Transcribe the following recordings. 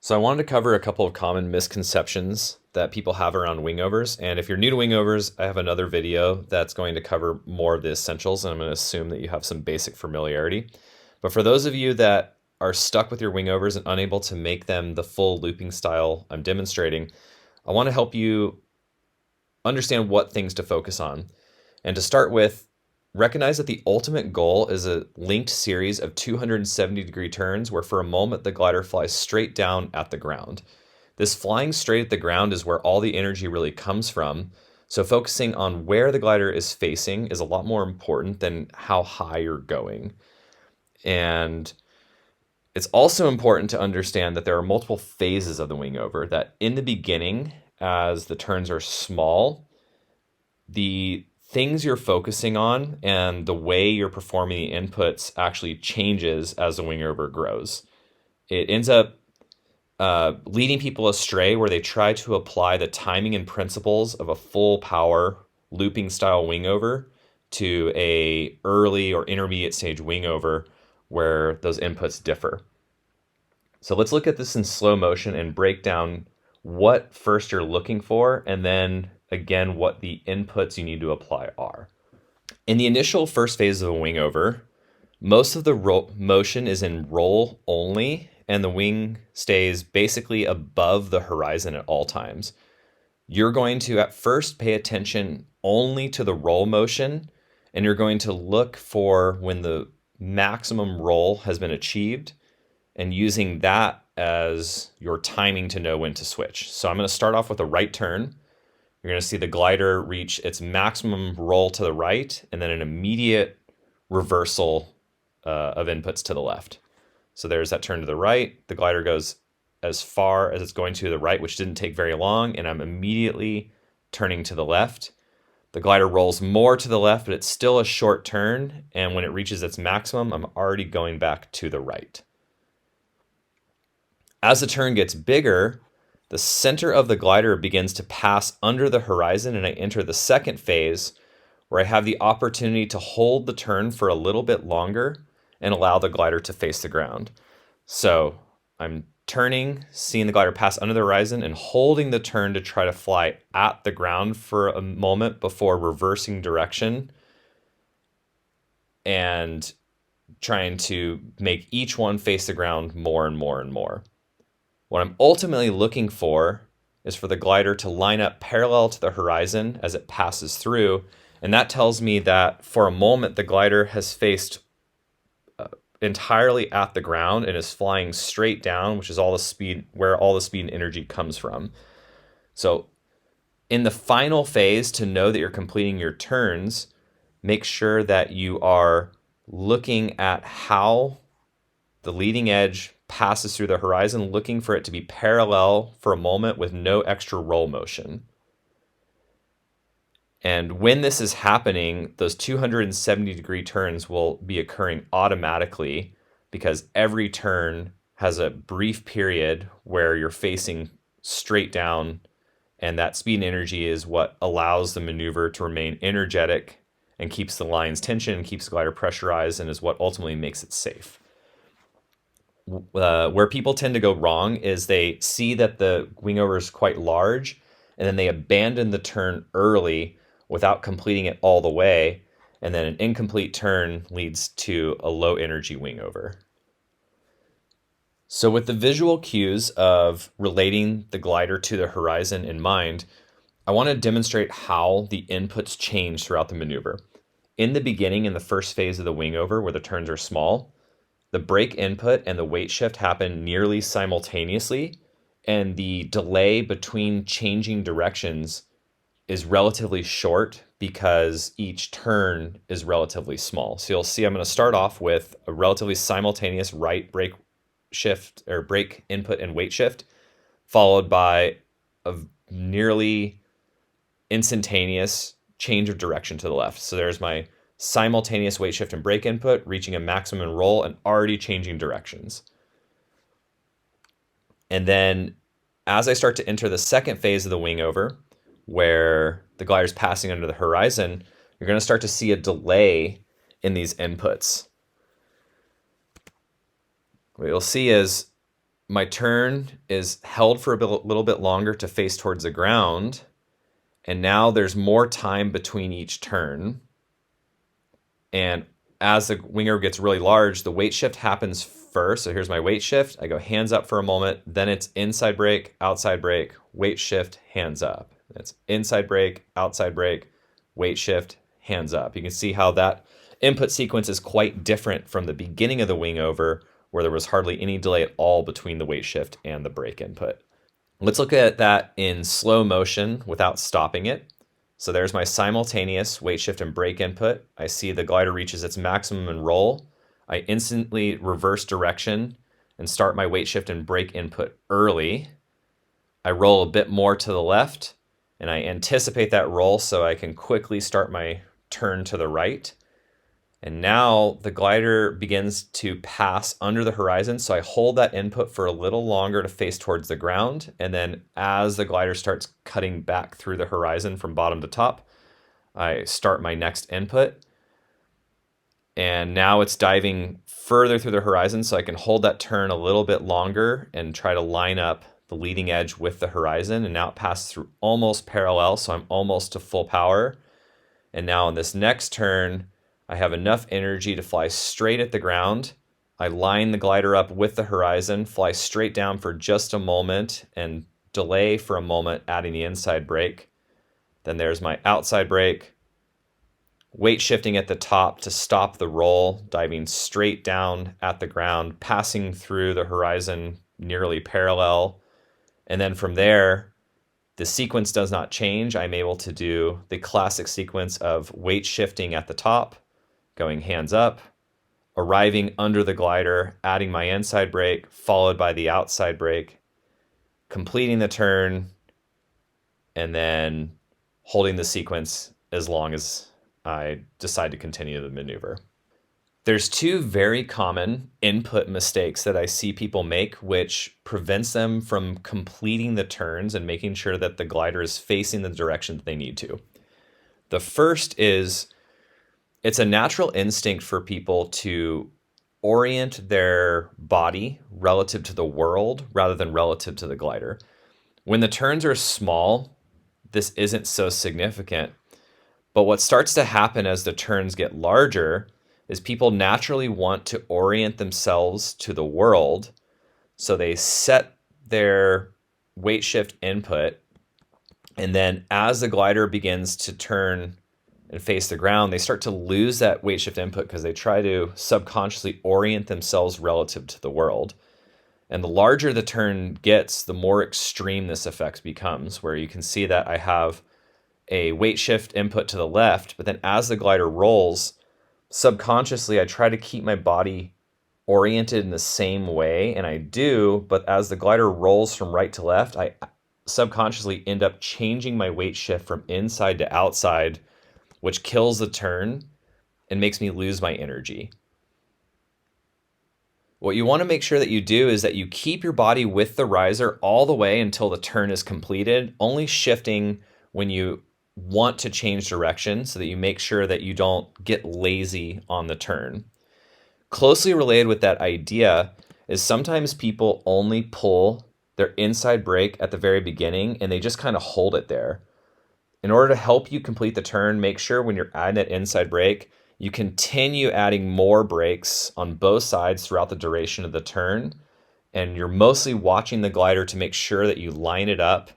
So I wanted to cover a couple of common misconceptions that people have around wingovers. And if you're new to wingovers, I have another video that's going to cover more of the essentials, and I'm going to assume that you have some basic familiarity. But for those of you that are stuck with your wingovers and unable to make them the full looping style I'm demonstrating, I want to help you understand what things to focus on. And to start with, recognize that the ultimate goal is a linked series of 270-degree turns where for a moment the glider flies straight down at the ground. This flying straight at the ground is where all the energy really comes from. So focusing on where the glider is facing is a lot more important than how high you're going. And it's also important to understand that there are multiple phases of the wingover, that in the beginning, as the turns are small, the things you're focusing on and the way you're performing the inputs actually changes as the wingover grows. It ends up leading people astray where they try to apply the timing and principles of a full power looping style wingover to a early or intermediate stage wingover where those inputs differ. So let's look at this in slow motion and break down what first you're looking for, and then again what the inputs you need to apply are. In the initial first phase of a wingover, most of the motion is in roll only, and the wing stays basically above the horizon at all times. You're going to at first pay attention only to the roll motion, and you're going to look for when the maximum roll has been achieved, and using that as your timing to know when to switch. So I'm going to start off with a right turn. You're going to see the glider reach its maximum roll to the right, and then an immediate reversal of inputs to the left. So there's that turn to the right. The glider goes as far as it's going to the right, which didn't take very long, and I'm immediately turning to the left. The glider rolls more to the left, but it's still a short turn, and when it reaches its maximum, I'm already going back to the right. As the turn gets bigger, the center of the glider begins to pass under the horizon, and I enter the second phase where I have the opportunity to hold the turn for a little bit longer and allow the glider to face the ground. So I'm turning, seeing the glider pass under the horizon, and holding the turn to try to fly at the ground for a moment before reversing direction and trying to make each one face the ground more and more and more. What I'm ultimately looking for is for the glider to line up parallel to the horizon as it passes through, and that tells me that for a moment the glider has faced entirely at the ground and is flying straight down, which is all the speed, where all the speed and energy comes from. So in the final phase, to know that you're completing your turns, make sure that you are looking at how the leading edge passes through the horizon, looking for it to be parallel for a moment with no extra roll motion. And when this is happening, those 270-degree turns will be occurring automatically because every turn has a brief period where you're facing straight down, and that speed and energy is what allows the maneuver to remain energetic and keeps the line's tension and keeps the glider pressurized, and is what ultimately makes it safe. Where people tend to go wrong is they see that the wingover is quite large, and then they abandon the turn early without completing it all the way, and then an incomplete turn leads to a low energy wingover. So with the visual cues of relating the glider to the horizon in mind, I want to demonstrate how the inputs change throughout the maneuver. In the beginning, in the first phase of the wingover where the turns are small, the brake input and the weight shift happen nearly simultaneously, and the delay between changing directions is relatively short because each turn is relatively small. So you'll see I'm going to start off with a relatively simultaneous right brake shift, or brake input and weight shift, followed by a nearly instantaneous change of direction to the left. So there's my simultaneous weight shift and brake input, reaching a maximum roll and already changing directions. And then as I start to enter the second phase of the wingover, where the glider is passing under the horizon, you're going to start to see a delay in these inputs. What you'll see is My turn is held for a little bit longer to face towards the ground, and now there's more time between each turn. And as the wingover gets really large, the weight shift happens first. So here's my weight shift. I go hands up for a moment. Then it's inside brake, outside brake, weight shift, hands up. It's inside brake, outside brake, weight shift, hands up. You can see how that input sequence is quite different from the beginning of the wingover, where there was hardly any delay at all between the weight shift and the brake input. Let's look at that in slow motion without stopping it. So there's my simultaneous weight shift and brake input. I see the glider reaches its maximum and roll. I instantly reverse direction and start my weight shift and brake input early. I roll a bit more to the left, and I anticipate that roll so I can quickly start my turn to the right. And now the glider begins to pass under the horizon, so I hold that input for a little longer to face towards the ground, and then as the glider starts cutting back through the horizon from bottom to top, I start my next input. And now it's diving further through the horizon, so I can hold that turn a little bit longer and try to line up the leading edge with the horizon. And now it passes through almost parallel, so I'm almost to full power. And now on this next turn, I have enough energy to fly straight at the ground. I line the glider up with the horizon, fly straight down for just a moment, and delay for a moment, adding the inside brake. Then there's my outside brake, weight shifting at the top to stop the roll, diving straight down at the ground, passing through the horizon nearly parallel. And then from there, the sequence does not change. I'm able to do the classic sequence of weight shifting at the top, going hands up, arriving under the glider, adding my inside brake, followed by the outside brake, completing the turn, and then holding the sequence as long as I decide to continue the maneuver. There's two very common input mistakes that I see people make, which prevents them from completing the turns and making sure that the glider is facing the direction that they need to. The first is it's a natural instinct for people to orient their body relative to the world rather than relative to the glider. When the turns are small, this isn't so significant. But what starts to happen as the turns get larger is people naturally want to orient themselves to the world. So they set their weight shift input, and then as the glider begins to turn and face the ground, they start to lose that weight shift input because they try to subconsciously orient themselves relative to the world. And the larger the turn gets, the more extreme this effect becomes, where you can see that I have a weight shift input to the left, but then as the glider rolls, subconsciously I try to keep my body oriented in the same way, and I do, but as the glider rolls from right to left, I subconsciously end up changing my weight shift from inside to outside, which kills the turn and makes me lose my energy. What you want to make sure that you do is that you keep your body with the riser all the way until the turn is completed, only shifting when you want to change direction so that you make sure that you don't get lazy on the turn. Closely related with that idea is sometimes people only pull their inside brake at the very beginning and they just kind of hold it there. In order to help you complete the turn, make sure when you're adding that inside brake, you continue adding more brakes on both sides throughout the duration of the turn. And you're mostly watching the glider to make sure that you line it up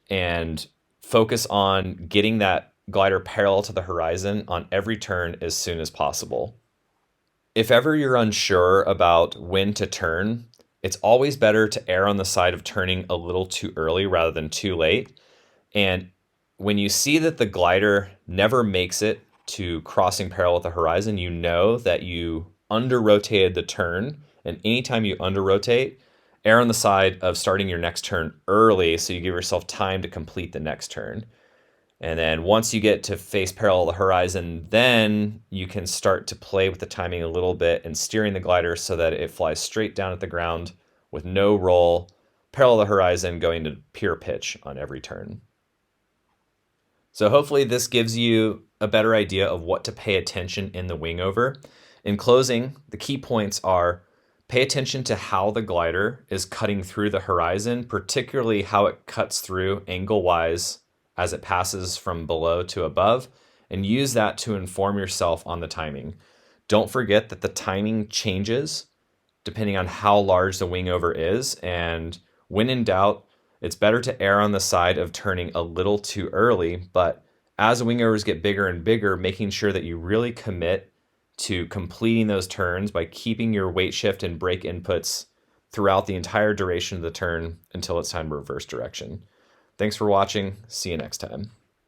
and focus on getting that glider parallel to the horizon on every turn as soon as possible. If ever you're unsure about when to turn, it's always better to err on the side of turning a little too early rather than too late. And when you see that the glider never makes it to crossing parallel with the horizon, you know that you under-rotated the turn. And anytime you under-rotate, err on the side of starting your next turn early so you give yourself time to complete the next turn. And then once you get to face parallel to the horizon, then you can start to play with the timing a little bit and steering the glider so that it flies straight down at the ground with no roll, parallel to the horizon, going to pure pitch on every turn. So hopefully this gives you a better idea of what to pay attention in the wingover. In closing, the key points are Pay attention to how the glider is cutting through the horizon, particularly how it cuts through angle-wise as it passes from below to above, and use that to inform yourself on the timing. Don't forget that the timing changes depending on how large the wingover is, and when in doubt, it's better to err on the side of turning a little too early, but as the wingovers get bigger and bigger, making sure that you really commit to completing those turns by keeping your weight shift and brake inputs throughout the entire duration of the turn until it's time to reverse direction. Thanks for watching. See you next time.